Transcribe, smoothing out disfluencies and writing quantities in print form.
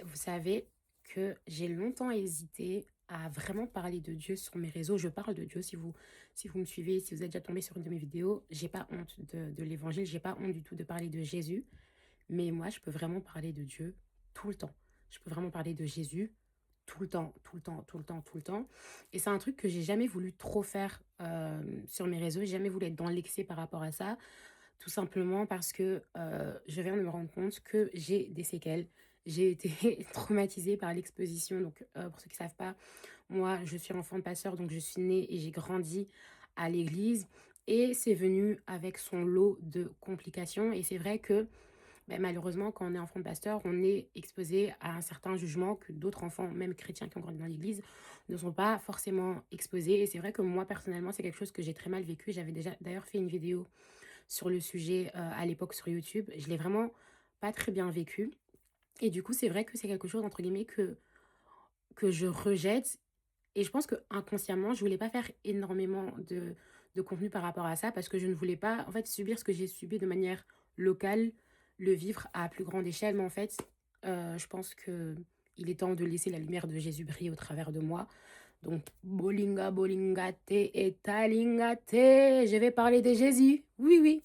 Vous savez que j'ai longtemps hésité à vraiment parler de Dieu sur mes réseaux. Je parle de Dieu si vous me suivez, si vous êtes déjà tombé sur une de mes vidéos. J'ai pas honte de l'évangile, j'ai pas honte du tout de parler de Jésus. Mais moi, je peux vraiment parler de Dieu tout le temps. Je peux vraiment parler de Jésus tout le temps, tout le temps, tout le temps, tout le temps. Et c'est un truc que j'ai jamais voulu trop faire sur mes réseaux. J'ai jamais voulu être dans l'excès par rapport à ça. Tout simplement parce que je viens de me rendre compte que j'ai des séquelles. J'ai été traumatisée par l'exposition. Donc, pour ceux qui ne savent pas, moi, je suis enfant de pasteur, donc je suis née et j'ai grandi à l'église. Et c'est venu avec son lot de complications. Et c'est vrai que malheureusement, quand on est enfant de pasteur, on est exposé à un certain jugement que d'autres enfants, même chrétiens qui ont grandi dans l'église, ne sont pas forcément exposés. Et c'est vrai que moi, personnellement, c'est quelque chose que j'ai très mal vécu. J'avais déjà d'ailleurs fait une vidéo sur le sujet à l'époque sur YouTube. Je l'ai vraiment pas très bien vécu. Et du coup, c'est vrai que c'est quelque chose, entre guillemets, que je rejette. Et je pense que inconsciemment, je voulais pas faire énormément de contenu par rapport à ça parce que je ne voulais pas, en fait, subir ce que j'ai subi de manière locale, le vivre à plus grande échelle. Mais en fait, je pense que il est temps de laisser la lumière de Jésus briller au travers de moi. Donc, bolinga, bolingate et talingate, je vais parler de Jésus. Oui, oui.